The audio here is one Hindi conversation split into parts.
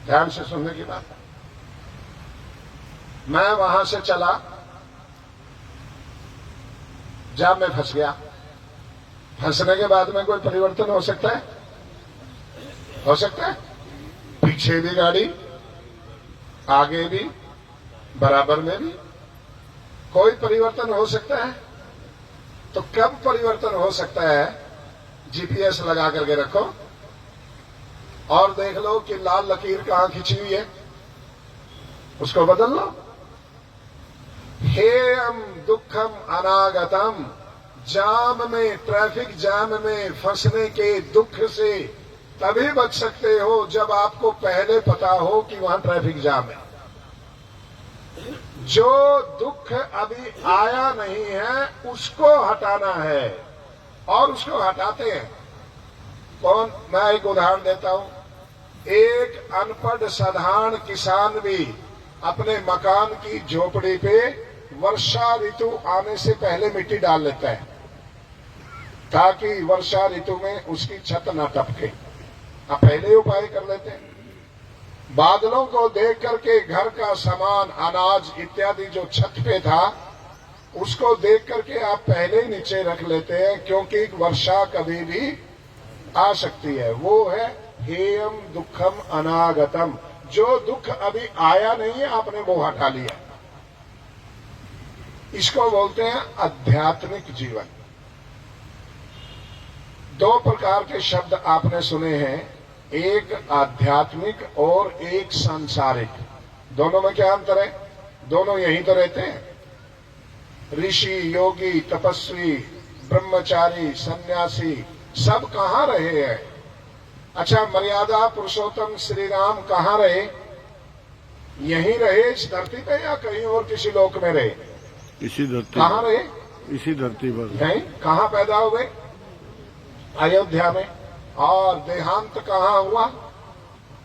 ध्यान से सुनने की बात है। मैं वहां से चला, जाम में फंस गया। फंसने के बाद में कोई परिवर्तन हो सकता है? हो सकता है? पीछे भी गाड़ी, आगे भी, बराबर में भी कोई परिवर्तन हो सकता है? तो कब परिवर्तन हो सकता है? जीपीएस लगा करके रखो और देख लो कि लाल लकीर कहां खिंची हुई है, उसको बदल लो। हेयम दुखम अनागतम, जाम में, ट्रैफिक जाम में फंसने के दुख से तभी बच सकते हो जब आपको पहले पता हो कि वहां ट्रैफिक जाम है। जो दुख अभी आया नहीं है उसको हटाना है, और उसको हटाते हैं कौन? मैं एक उदाहरण देता हूं। एक अनपढ़ साधारण किसान भी अपने मकान की झोपड़ी पे वर्षा ऋतु आने से पहले मिट्टी डाल लेता है ताकि वर्षा ऋतु में उसकी छत न टपके। आप पहले ही उपाय कर लेते हैं। बादलों को देख करके घर का सामान, अनाज इत्यादि जो छत पे था उसको देख करके आप पहले ही नीचे रख लेते हैं, क्योंकि वर्षा कभी भी आ सकती है। वो है हेयम दुखम अनागतम, जो दुख अभी आया नहीं है आपने वो हटा लिया। इसको बोलते हैं आध्यात्मिक जीवन। दो प्रकार के शब्द आपने सुने हैं, एक आध्यात्मिक और एक सांसारिक। दोनों में क्या अंतर है? दोनों यहीं तो रहते हैं। ऋषि, योगी, तपस्वी, ब्रह्मचारी, सन्यासी सब कहां रहे हैं? अच्छा, मर्यादा पुरुषोत्तम श्री राम कहां रहे? यहीं रहे इस धरती पे या कहीं और किसी लोक में रहे? इसी धरती। कहां रहे? इसी धरती पर। नहीं, कहां पैदा हुए? अयोध्या में। और देहांत कहां हुआ?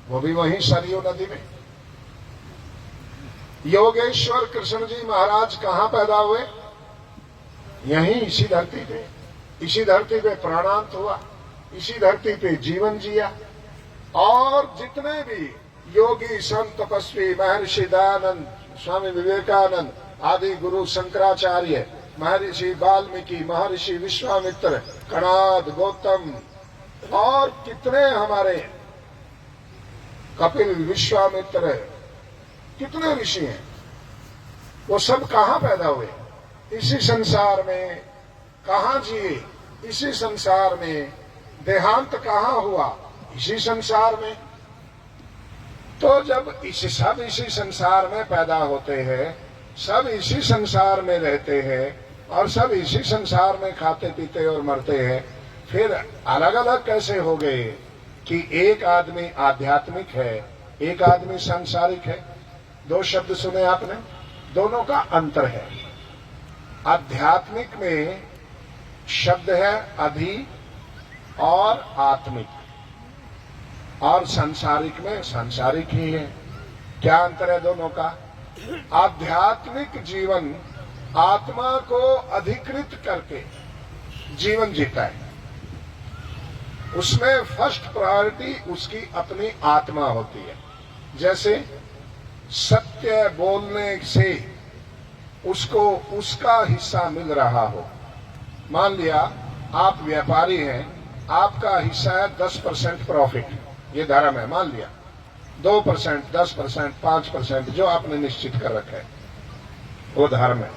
वो भी वहीं सरयू नदी में। योगेश्वर कृष्ण जी महाराज कहां पैदा हुए? यहीं इसी धरती पे। इसी धरती पे प्राणांत हुआ, इसी धरती पे जीवन जिया। और जितने भी योगी, संत, तपस्वी, महर्षि दयानंद, स्वामी विवेकानंद आदि, गुरु शंकराचार्य, महर्षि वाल्मीकि, महर्षि विश्वामित्र, कणाद, गौतम और कितने हमारे कपिल, विश्वामित्र, कितने ऋषि हैं, वो सब कहां पैदा हुए? इसी संसार में। कहां जिए? इसी संसार में। देहांत कहां हुआ? इसी संसार में। तो जब सब इसी संसार में पैदा होते हैं, सब इसी संसार में रहते हैं और सब इसी संसार में खाते पीते और मरते हैं, फिर अलग अलग कैसे हो गए कि एक आदमी आध्यात्मिक है, एक आदमी सांसारिक है? दो शब्द सुने आपने, दोनों का अंतर है। आध्यात्मिक में शब्द है अधि और आत्मिक, और सांसारिक में सांसारिक ही है। क्या अंतर है दोनों का? आध्यात्मिक जीवन आत्मा को अधिकृत करके जीवन जीता है। उसमें फर्स्ट प्रायोरिटी उसकी अपनी आत्मा होती है। जैसे सत्य बोलने से उसको उसका हिस्सा मिल रहा हो। मान लिया आप व्यापारी हैं, आपका हिस्सा है 10% प्रॉफिट, ये धर्म है। मान लिया 2%, 10%, 5% जो आपने निश्चित कर रखा है, वो धर्म है।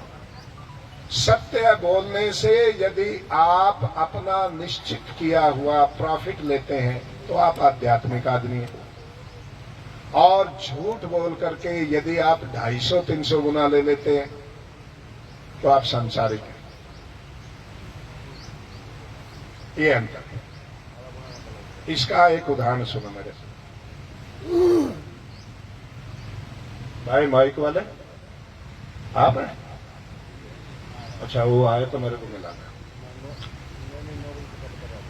सत्य बोलने से यदि आप अपना निश्चित किया हुआ प्रॉफिट लेते हैं तो आप आध्यात्मिक आदमी हैं। और झूठ बोल करके यदि आप 250-300 गुना ले लेते हैं तो आप सांसारिक हैं। ये अंतर है। इसका एक उदाहरण सुनो मेरे से। भाई माइक वाले आप हैं? अच्छा, वो आए तो मेरे को मिलाना।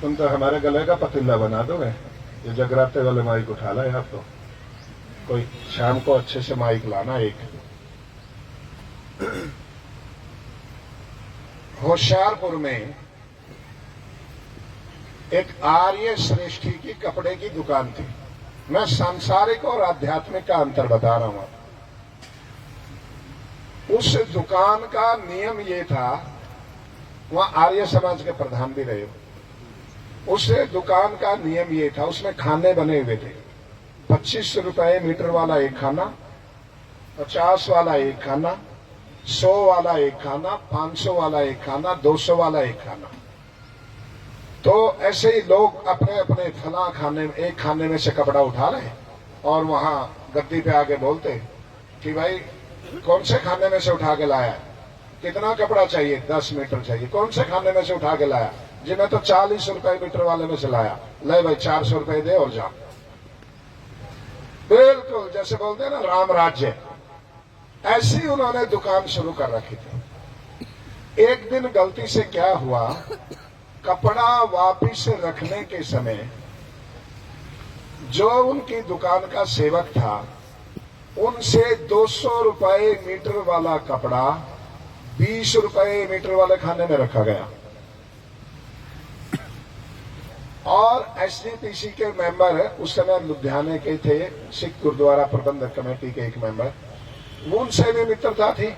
तुम तो हमारे गले का पतीला बना दोगे। ये जगराते वाले माइक उठा लाए आप तो। कोई शाम को अच्छे से माइक लाना एक। होशियारपुर में एक आर्य श्रेष्ठी की कपड़े की दुकान थी। मैं सांसारिक और आध्यात्मिक का अंतर बता रहा हूं। उस दुकान का नियम ये था, वहां आर्य समाज के प्रधान भी रहे। उस दुकान का नियम ये था, उसमें खाने बने हुए थे। 25 रुपए मीटर वाला एक खाना, 50 वाला एक खाना, 100 वाला एक खाना, 500 वाला एक खाना, 200 वाला एक खाना। तो ऐसे ही लोग अपने अपने फला खाने में, एक खाने में से कपड़ा उठा रहे और वहां गद्दी पे आके बोलते कि भाई कौन से खाने में से उठा के लाया, कितना कपड़ा चाहिए, 10 मीटर चाहिए, कौन से खाने में से उठा के लाया, जी मैं तो 40 रुपए मीटर वाले में से लाया, ले भाई 400 रुपए दे और जा। बिल्कुल जैसे बोलते हैं ना राम राज्य, ऐसी उन्होंने दुकान शुरू कर रखी थी। एक दिन गलती से क्या हुआ, कपड़ा वापिस रखने के समय जो उनकी दुकान का सेवक था, उनसे 200 रुपए मीटर वाला कपड़ा 20 रुपए मीटर वाले खाने में रखा गया। और एसजीपीसी के मेंबर उस समय लुधियाने के थे, सिख गुरुद्वारा प्रबंधक कमेटी के एक मेंबर, उनसे भी मित्रता थी।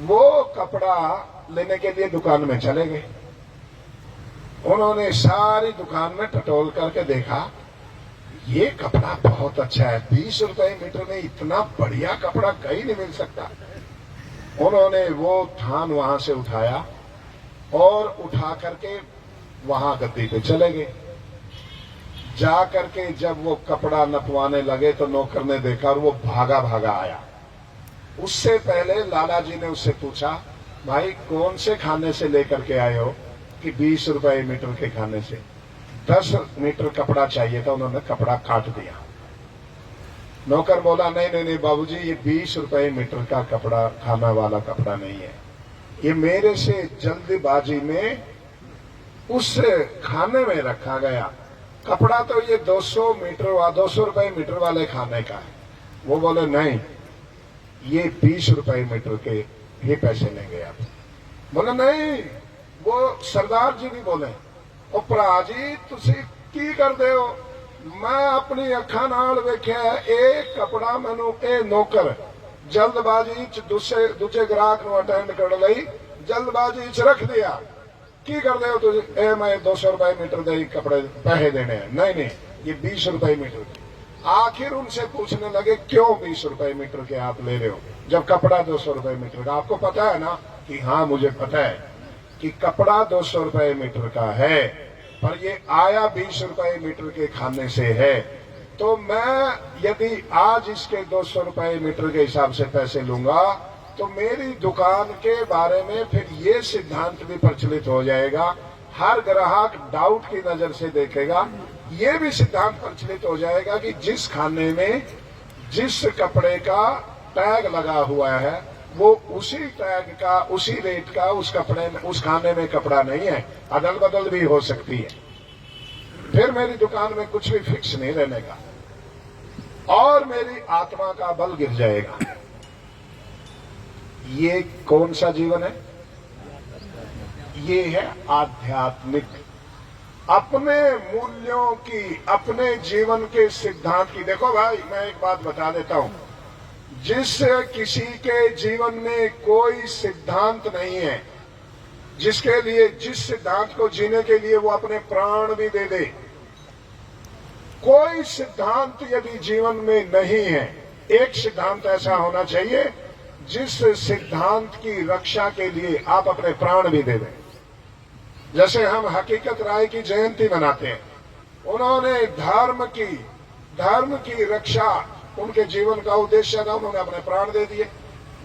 वो कपड़ा लेने के लिए दुकान में चले गए। उन्होंने सारी दुकान में टटोल करके देखा, ये कपड़ा बहुत अच्छा है, 20 रुपए मीटर में इतना बढ़िया कपड़ा कहीं नहीं मिल सकता। उन्होंने वो थान वहां से उठाया और उठा करके वहां गद्दी पे चले गए। जा करके जब वो कपड़ा नपवाने लगे तो नौकर ने देखा और वो भागा भागा आया। उससे पहले लाला जी ने उससे पूछा, भाई कौन से खाने से लेकर के आए हो, कि 20 रुपए मीटर के खाने से। 10 मीटर कपड़ा चाहिए था, उन्होंने कपड़ा काट दिया। नौकर बोला नहीं नहीं नहीं बाबूजी, ये 20 रुपए मीटर का कपड़ा खाना वाला कपड़ा नहीं है, ये मेरे से जल्दबाजी में उस खाने में रखा गया कपड़ा, तो ये 200 रुपए मीटर वाले खाने का है। वो बोले नहीं, ये 20 रुपए मीटर के ही पैसे लेंगे आप। बोले नहीं, वो सरदार जी भी बोले, ओ भरा जी तुसी की करदे हो, मैं अपनी अखा नाल वेख्या एक कपड़ा मैनू ए नौकर जल्दबाजी च दूजे ग्राहक नूं अटेंड करने लई जल्दबाजी च रख दिया। की करदे हो तुसी? ए मैं 200 रुपए मीटर दे कपड़े पैसे देने हैं। नहीं नहीं, ये 20 रुपए मीटर। आखिर उनसे पूछने लगे क्यों 20 रुपए मीटर के आप ले रहे हो जब कपड़ा 200 रुपए मीटर का? आपको पता है ना? कि हाँ मुझे पता है कि कपड़ा 200 रुपए मीटर का है, पर ये आया 20 रुपए मीटर के खाने से है। तो मैं यदि आज इसके 200 रुपए मीटर के हिसाब से पैसे लूंगा तो मेरी दुकान के बारे में फिर ये सिद्धांत भी प्रचलित हो जाएगा, हर ग्राहक डाउट की नजर से देखेगा। ये भी सिद्धांत प्रचलित हो जाएगा कि जिस खाने में जिस कपड़े का टैग लगा हुआ है वो उसी टैग का, उसी रेट का उस कपड़े में, उस खाने में कपड़ा नहीं है, अदल बदल भी हो सकती है। फिर मेरी दुकान में कुछ भी फिक्स नहीं रहने का और मेरी आत्मा का बल गिर जाएगा। ये कौन सा जीवन है? ये है आध्यात्मिक, अपने मूल्यों की, अपने जीवन के सिद्धांत की। देखो भाई, मैं एक बात बता देता हूं, जिस किसी के जीवन में कोई सिद्धांत नहीं है, जिसके लिए, जिस सिद्धांत को जीने के लिए वो अपने प्राण भी दे दे, कोई सिद्धांत यदि जीवन में नहीं है, एक सिद्धांत ऐसा होना चाहिए जिस सिद्धांत की रक्षा के लिए आप अपने प्राण भी दे दें। जैसे हम हकीकत राय की जयंती मनाते हैं, उन्होंने धर्म की रक्षा उनके जीवन का उद्देश्य था, उन्होंने अपने प्राण दे दिए।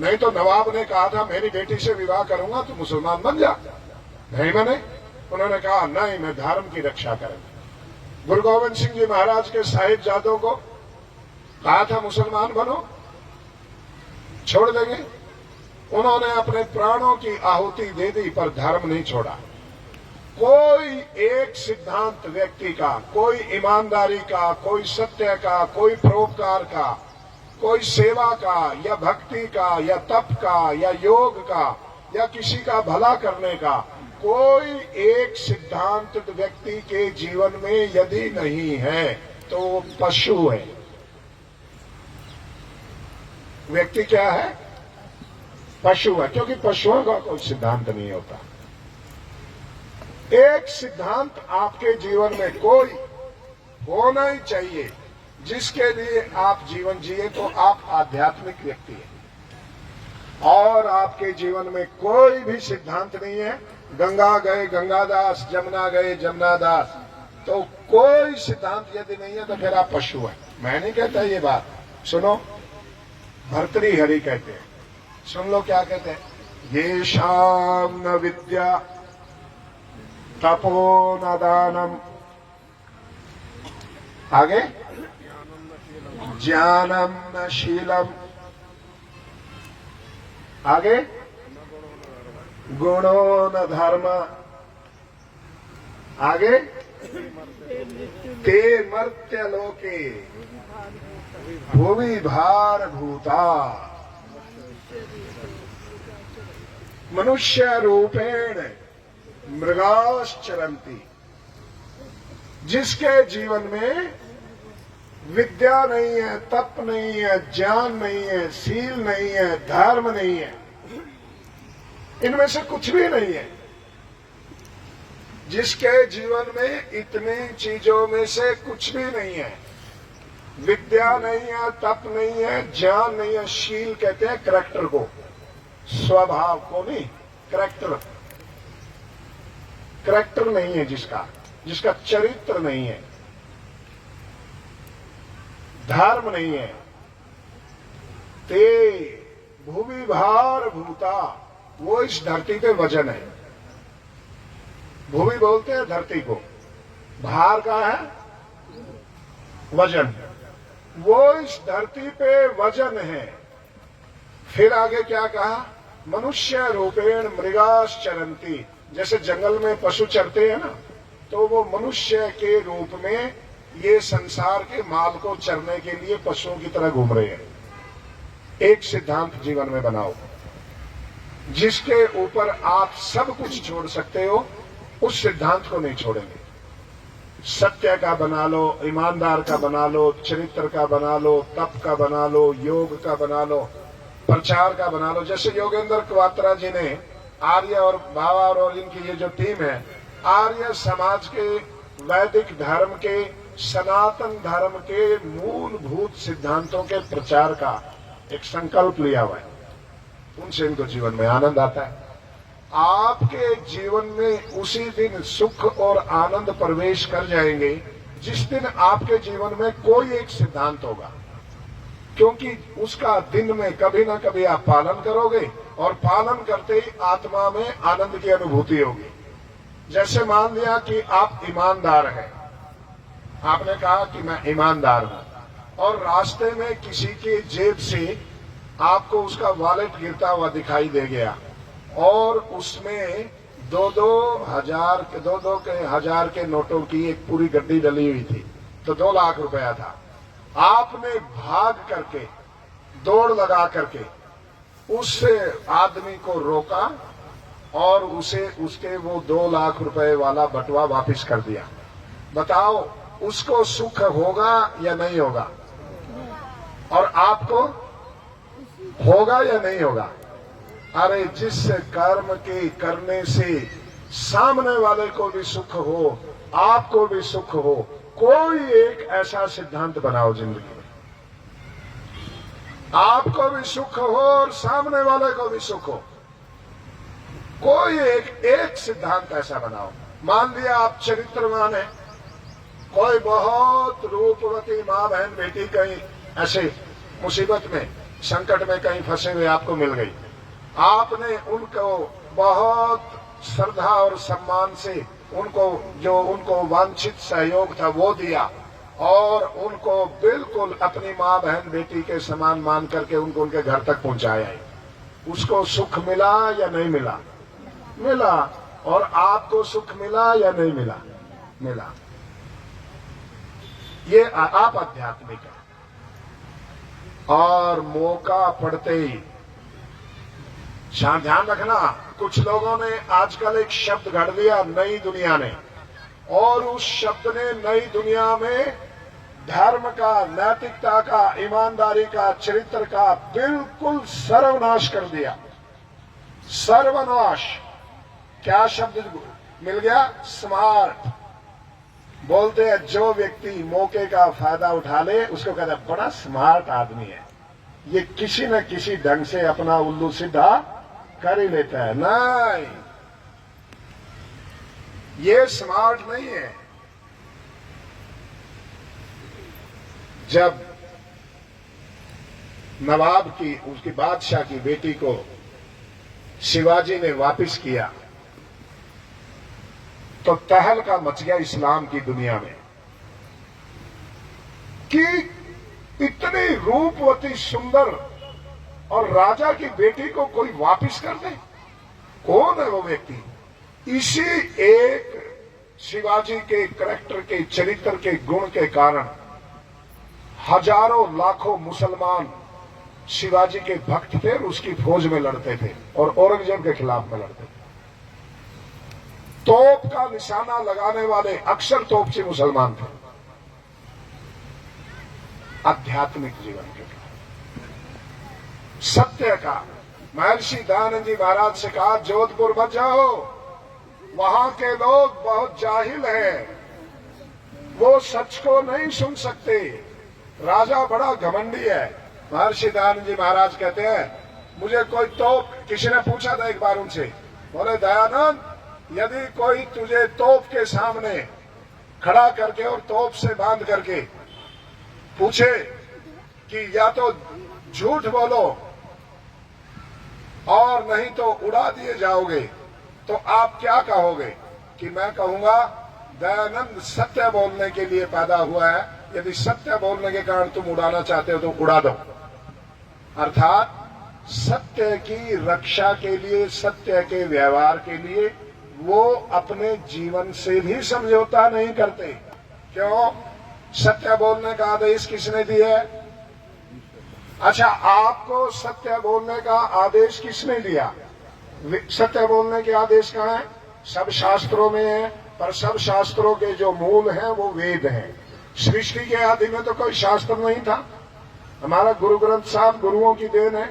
नहीं तो नवाब ने कहा था मेरी बेटी से विवाह करूंगा तो मुसलमान बन जा, नहीं बने। उन्होंने कहा नहीं, मैं धर्म की रक्षा करूंगा। गुरु गोविंद सिंह जी महाराज के साहिबजादों को कहा था मुसलमान बनो, छोड़ देंगे। उन्होंने अपने प्राणों की आहुति दे दी पर धर्म नहीं छोड़ा। कोई एक सिद्धांत व्यक्ति का, कोई ईमानदारी का, कोई सत्य का, कोई परोपकार का, कोई सेवा का या भक्ति का या तप का या योग का या किसी का भला करने का, कोई एक सिद्धांत व्यक्ति के जीवन में यदि नहीं है तो वो पशु है। व्यक्ति क्या है? पशु है, क्योंकि पशुओं का कोई सिद्धांत नहीं होता। एक सिद्धांत आपके जीवन में कोई होना ही चाहिए, जिसके लिए आप जीवन जिए, तो आप आध्यात्मिक व्यक्ति हैं। और आपके जीवन में कोई भी सिद्धांत नहीं है, गंगा गए गंगादास, जमुना गए जमुनादास, तो कोई सिद्धांत यदि नहीं है तो फिर आप पशु हैं। मैं नहीं कहता ये बात, सुनो, भर्तृहरि कहते हैं, सुन लो क्या कहते हैं। ये शाम न विद्या तपो न दानम, आगे ज्ञानम न शीलम, आगे गुणो न धर्म, आगे ते मर्त्य लोके भुवि भार भूता मनुष्य रूपेण मृगाश्चरन्ति। जिसके जीवन में विद्या नहीं है, तप नहीं है, ज्ञान नहीं है, शील नहीं है, धर्म नहीं है, इनमें से कुछ भी नहीं है, जिसके जीवन में इतनी चीजों में से कुछ भी नहीं है, विद्या नहीं है, तप नहीं है, ज्ञान नहीं है, शील कहते हैं करैक्टर को, स्वभाव को नहीं, करैक्टर, करैक्टर नहीं है, जिसका चरित्र नहीं है, धर्म नहीं है, ते भूमि भार भूता, वो इस धरती पे वजन है। भूमि बोलते हैं धरती को, भार का है वजन, वो इस धरती पे वजन है। फिर आगे क्या कहा? मनुष्य रूपेण मृगाश्चरन्ति, जैसे जंगल में पशु चरते हैं ना, तो वो मनुष्य के रूप में ये संसार के माल को चरने के लिए पशुओं की तरह घूम रहे हैं। एक सिद्धांत जीवन में बनाओ, जिसके ऊपर आप सब कुछ छोड़ सकते हो, उस सिद्धांत को नहीं छोड़ेंगे। सत्य का बना लो, ईमानदार का बना लो, चरित्र का बना लो, तप का बना लो, योग का बना लो, प्रचार का बना लो। जैसे योगेंद्र क्वात्रा जी ने आर्य और बाबा और इनकी ये जो टीम है, आर्य समाज के, वैदिक धर्म के, सनातन धर्म के मूलभूत सिद्धांतों के प्रचार का एक संकल्प लिया हुआ है। उनसे इनको जीवन में आनंद आता है। आपके जीवन में उसी दिन सुख और आनंद प्रवेश कर जाएंगे जिस दिन आपके जीवन में कोई एक सिद्धांत होगा, क्योंकि उसका दिन में कभी ना कभी आप पालन करोगे, और पालन करते ही आत्मा में आनंद की अनुभूति होगी। जैसे मान लिया कि आप ईमानदार हैं, आपने कहा कि मैं ईमानदार हूं, और रास्ते में किसी के जेब से आपको उसका वॉलेट गिरता हुआ दिखाई दे गया, और उसमें दो हजार के नोटों की एक पूरी गड्डी डली हुई थी, तो 2 लाख रुपया था। आपने भाग करके, दौड़ लगा करके उस आदमी को रोका और उसे उसके वो 2 लाख रुपए वाला बटुआ वापस कर दिया। बताओ उसको सुख होगा या नहीं होगा? और आपको होगा या नहीं होगा? अरे जिस कर्म के करने से सामने वाले को भी सुख हो, आपको भी सुख हो, कोई एक ऐसा सिद्धांत बनाओ जिंदगी में, आपको भी सुख हो और सामने वाले को भी सुख हो। कोई एक सिद्धांत ऐसा बनाओ। मान लिया आप चरित्रवान हैं, कोई बहुत रूपवती माँ बहन बेटी कहीं ऐसे मुसीबत में, संकट में कहीं फंसे हुए आपको मिल गई, आपने उनको बहुत श्रद्धा और सम्मान से उनको वांछित सहयोग था वो दिया, और उनको बिल्कुल अपनी माँ बहन बेटी के समान मान करके उनको उनके घर तक पहुंचाया। उसको सुख मिला या नहीं मिला? मिला। और आपको सुख मिला या नहीं मिला? मिला। ये आप आध्यात्मिक है। और मौका पड़ते ही ध्यान रखना, कुछ लोगों ने आजकल एक शब्द गढ़ दिया नई दुनिया ने, और उस शब्द ने नई दुनिया में धर्म का, नैतिकता का, ईमानदारी का, चरित्र का बिल्कुल सर्वनाश कर दिया। सर्वनाश। क्या शब्द मिल गया? स्मार्ट। बोलते हैं जो व्यक्ति मौके का फायदा उठा ले उसको कहते हैं बड़ा स्मार्ट आदमी है, ये किसी न किसी ढंग से अपना उल्लू सीधा कर ही लेता है। नहीं, ये स्मार्ट नहीं है। जब नवाब की, उसकी बादशाह की बेटी को शिवाजी ने वापस किया तो तहलका मच गया इस्लाम की दुनिया में कि इतनी रूपवती सुंदर और राजा की बेटी को कोई वापस कर दे। कौन है वो व्यक्ति? इसी एक शिवाजी के करैक्टर के, चरित्र के गुण के कारण हजारों लाखों मुसलमान शिवाजी के भक्त थे और उसकी फौज में लड़ते थे और औरंगजेब के खिलाफ में लड़ते थे। तोप का निशाना लगाने वाले अक्सर तोपची मुसलमान थे। आध्यात्मिक जीवन के सत्य का महर्षि दयानंद जी महाराज से कहा जोधपुर मत जाओ, वहां के लोग बहुत जाहिल हैं, वो सच को नहीं सुन सकते, राजा बड़ा घमंडी है। महर्षि दयानंद जी महाराज कहते हैं मुझे कोई तोप, किसी ने पूछा था एक बार उनसे, बोले दयानंद यदि कोई तुझे तोप के सामने खड़ा करके और तोप से बांध करके पूछे कि या तो झूठ बोलो और नहीं तो उड़ा दिए जाओगे, तो आप क्या कहोगे? कि मैं कहूंगा दयानंद सत्य बोलने के लिए पैदा हुआ है, यदि सत्य बोलने के कारण तुम उड़ाना चाहते हो तो उड़ा दो। अर्थात सत्य की रक्षा के लिए, सत्य के व्यवहार के लिए वो अपने जीवन से भी समझौता नहीं करते। क्यों? सत्य बोलने का आदेश किसने दिया है? अच्छा, आपको सत्य बोलने का आदेश किसने दिया? सत्य बोलने के आदेश कहाँ है? सब शास्त्रों में है, पर सब शास्त्रों के जो मूल हैं वो वेद हैं। सृष्टि के आदि में तो कोई शास्त्र नहीं था। हमारा गुरु ग्रंथ साहब गुरुओं की देन है,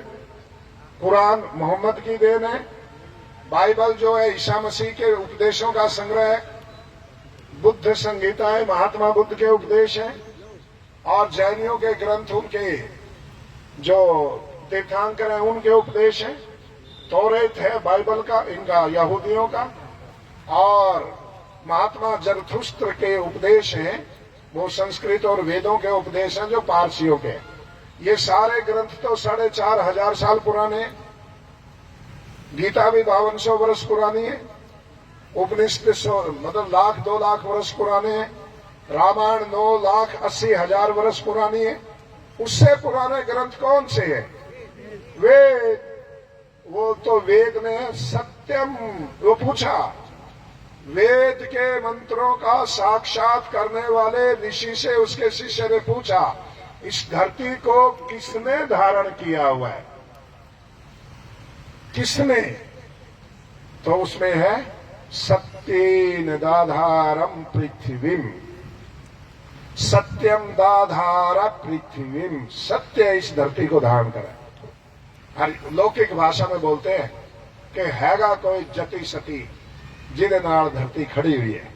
कुरान मोहम्मद की देन है, बाइबल जो है ईसा मसीह के उपदेशों का संग्रह है, बुद्ध संगीता है, महात्मा बुद्ध के उपदेश हैं, और जैनियों के ग्रंथ उनके जो तीर्थांकर हैं उनके उपदेश हैं। तौरेत है बाइबल का, इनका यहूदियों का, और महात्मा जरथुस्त्र के उपदेश हैं, वो संस्कृत और वेदों के उपदेश हैं जो पारसियों के। ये सारे ग्रंथ तो 4,500 साल पुराने हैं। गीता भी 5200 वर्ष पुरानी है, उपनिषद मतलब 1,00,000 2,00,000 वर्ष पुराने हैं, रामायण 9,80,000 वर्ष पुरानी है। उससे पुराने ग्रंथ कौन से हैं? वेद। वो तो वेद में सत्यम, वो पूछा वेद के मंत्रों का साक्षात करने वाले ऋषि से उसके शिष्य ने पूछा इस धरती को किसने धारण किया हुआ है? किसने? तो उसमें है सत्येन दाधारम पृथ्वीम, सत्यम दाधार पृथ्वीम, सत्य इस धरती को धारण करा। लौकिक भाषा में बोलते हैं कि हैगा कोई जति सती जिदे नाल धरती खड़ी हुई है।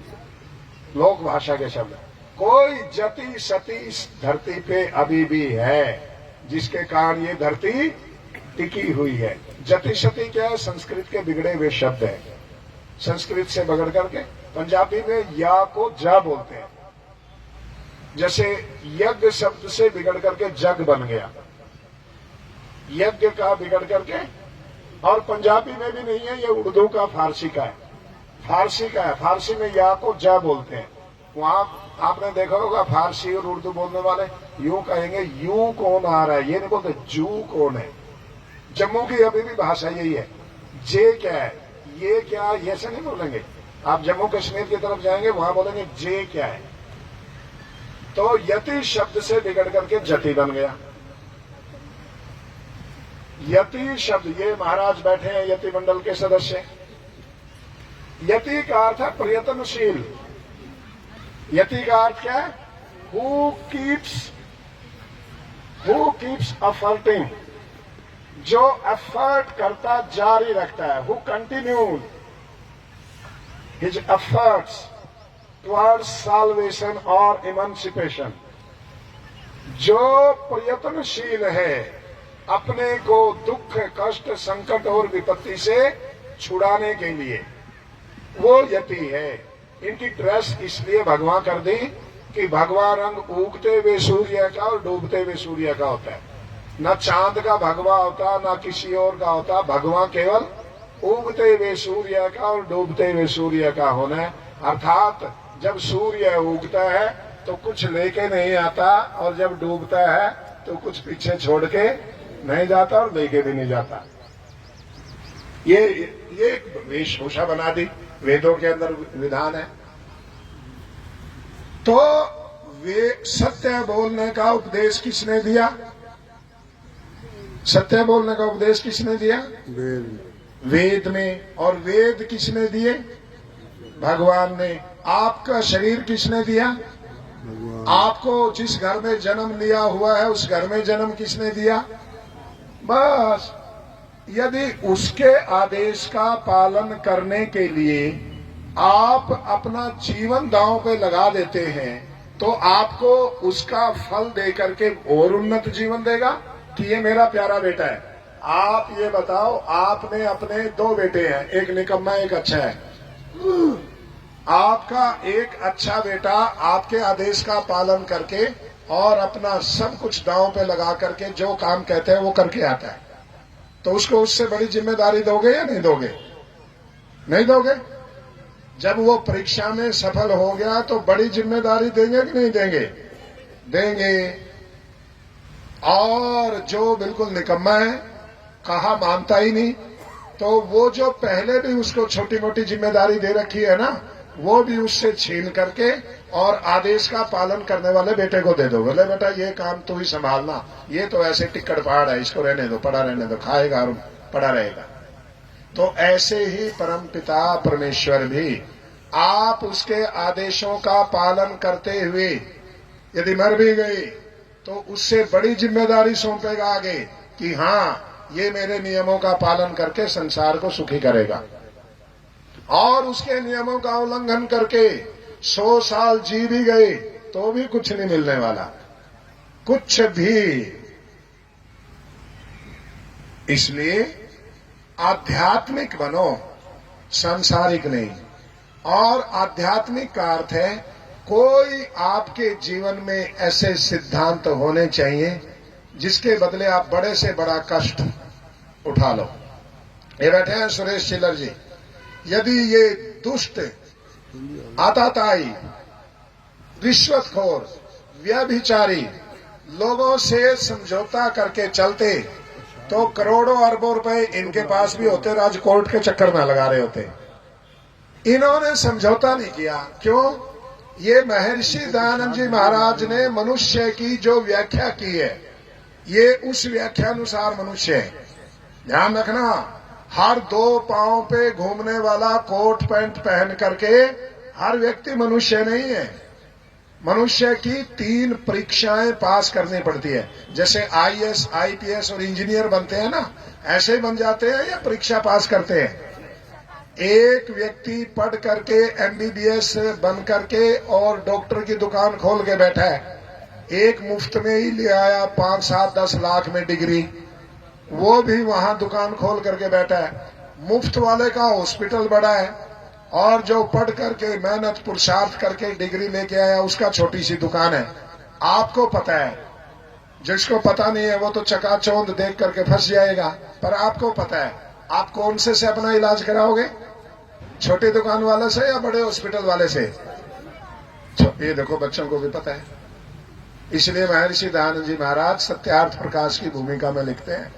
लोक भाषा के शब्द, कोई जति सती इस धरती पे अभी भी है जिसके कारण ये धरती टिकी हुई है। जति सती क्या है? संस्कृत के बिगड़े हुए शब्द है, संस्कृत से बगड़ करके पंजाबी में या को जा बोलते हैं। जैसे यज्ञ शब्द से बिगड़ करके जग बन गया, यज्ञ का बिगड़ करके, और पंजाबी में भी नहीं है, ये उर्दू का फारसी का है, फारसी का है। फारसी में या को जा बोलते हैं। वहां आपने देखा होगा फारसी और उर्दू बोलने वाले यूं कहेंगे यू कौन आ रहा है, ये नहीं बोलते जू कौन है। जम्मू की अभी भी भाषा यही है, जे क्या है, ये क्या, ये से नहीं बोलेंगे। आप जम्मू कश्मीर की तरफ जाएंगे वहां बोलेंगे जे क्या है। तो यति शब्द से बिगड़ करके जति बन गया। यति शब्द, ये महाराज बैठे हैं यति मंडल के सदस्य। यति का अर्थ है प्रयत्नशील। यति का अर्थ क्या है? हु कीप्स अफर्टिंग, जो एफर्ट करता जारी रखता है, who continues his efforts towards salvation और इमांसिपेशन, जो प्रयत्नशील है अपने को दुख, कष्ट, संकट और विपत्ति से छुड़ाने के लिए, वो यति है। इनकी ड्रेस इसलिए भगवा कर दी कि भगवा रंग उगते हुए सूर्य का और डूबते हुए सूर्य का होता है। न चांद का भगवा होता, न किसी और का होता। भगवा केवल उगते हुए सूर्य का और डूबते हुए सूर्य का होना है। अर्थात जब सूर्य उगता है तो कुछ लेके नहीं आता, और जब डूबता है तो कुछ पीछे छोड़ के नहीं जाता और लेके भी नहीं जाता। ये एक वेशभूषा बना दी, वेदों के अंदर विधान है। तो वे सत्य बोलने का उपदेश किसने दिया? सत्य बोलने का उपदेश किसने दिया? वेद में। और वेद किसने दिए? भगवान ने। आपका शरीर किसने दिया? आपको जिस घर में जन्म लिया हुआ है उस घर में जन्म किसने दिया? बस यदि उसके आदेश का पालन करने के लिए आप अपना जीवन दांव पे लगा देते हैं तो आपको उसका फल दे करके और उन्नत जीवन देगा कि ये मेरा प्यारा बेटा है। आप ये बताओ, आपने अपने 2 बेटे हैं, एक निकम्मा एक अच्छा है। आपका एक अच्छा बेटा आपके आदेश का पालन करके और अपना सब कुछ दांव पे लगा करके जो काम कहते हैं वो करके आता है, तो उसको उससे बड़ी जिम्मेदारी दोगे या नहीं दोगे? नहीं दोगे। जब वो परीक्षा में सफल हो गया तो बड़ी जिम्मेदारी देंगे कि नहीं देंगे? देंगे। और जो बिल्कुल निकम्मा है, कहा मानता ही नहीं, तो वो जो पहले भी उसको छोटी मोटी जिम्मेदारी दे रखी है ना, वो भी उससे छीन करके और आदेश का पालन करने वाले बेटे को दे दो। बोले बेटा ये काम तू ही संभालना, ये तो ऐसे टिक्कड़ पहाड़ है, इसको रहने दो, पड़ा रहने दो, खाएगा और पड़ा रहेगा। तो ऐसे ही परम पिता परमेश्वर भी आप उसके आदेशों का पालन करते हुए यदि मर भी गए तो उससे बड़ी जिम्मेदारी सौंपेगा आगे कि हाँ ये मेरे नियमों का पालन करके संसार को सुखी करेगा। और उसके नियमों का उल्लंघन करके 100 साल जी भी गए तो भी कुछ नहीं मिलने वाला, कुछ भी। इसलिए आध्यात्मिक बनो, सांसारिक नहीं। और आध्यात्मिक का अर्थ है कोई आपके जीवन में ऐसे सिद्धांत होने चाहिए जिसके बदले आप बड़े से बड़ा कष्ट उठा लो। ये बैठे हैं सुरेश चिल्लर जी। यदि ये दुष्ट, आताताई, रिश्वतखोर, व्यभिचारी लोगों से समझौता करके चलते तो करोड़ों अरबों रुपए इनके पास भी होते, राजकोट के चक्कर में लगा रहे होते। इन्होंने समझौता नहीं किया। क्यों? ये महर्षि दयानंद जी महाराज ने मनुष्य की जो व्याख्या की है, ये उस व्याख्या अनुसार मनुष्य है। ध्यान रखना, हर 2 पांव पे घूमने वाला कोट पैंट पहन करके हर व्यक्ति मनुष्य नहीं है। मनुष्य की 3 परीक्षाएं पास करनी पड़ती है। जैसे IAS, IPS और इंजीनियर बनते हैं ना, ऐसे ही बन जाते हैं या परीक्षा पास करते हैं। एक व्यक्ति पढ़ करके MBBS बन करके और डॉक्टर की दुकान खोल के बैठा है, एक मुफ्त में ही ले आया 5, 7, 10 लाख में डिग्री, वो भी वहां दुकान खोल करके बैठा है। मुफ्त वाले का हॉस्पिटल बड़ा है और जो पढ़ करके मेहनत पुरुषार्थ करके डिग्री लेके आया उसका छोटी सी दुकान है। आपको पता है, जिसको पता नहीं है वो तो चकाचौंध देख करके फंस जाएगा, पर आपको पता है आप कौन से अपना इलाज कराओगे, छोटी दुकान वाले से या बड़े हॉस्पिटल वाले से? ये देखो बच्चों को भी पता है। इसलिए महर्षि दयानंद जी महाराज सत्यार्थ प्रकाश की भूमिका में लिखते हैं,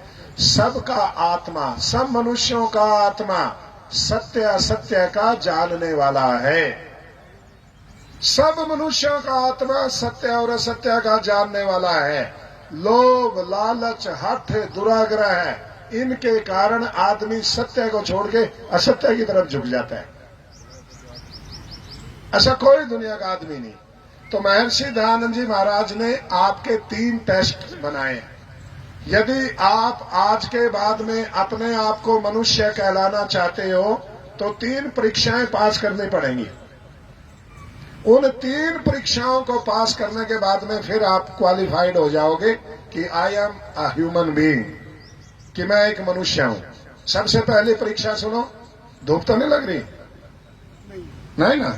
सबका आत्मा, सब मनुष्यों का आत्मा सत्य असत्य का जानने वाला है। सब मनुष्यों का आत्मा सत्य और असत्य का जानने वाला है। लोभ, लालच, हठ, दुराग्रह, इनके कारण आदमी सत्य को छोड़ के असत्य की तरफ झुक जाता है। ऐसा कोई दुनिया का आदमी नहीं। तो महर्षि दयानंद जी महाराज ने आपके 3 टेस्ट बनाए। यदि आप आज के बाद में अपने आप को मनुष्य कहलाना चाहते हो तो 3 परीक्षाएं पास करनी पड़ेंगी। उन 3 परीक्षाओं को पास करने के बाद में फिर आप क्वालिफाइड हो जाओगे कि I am a human being, कि मैं एक मनुष्य हूं। सबसे पहली परीक्षा सुनो, धूप तो नहीं लग रही? नहीं ना?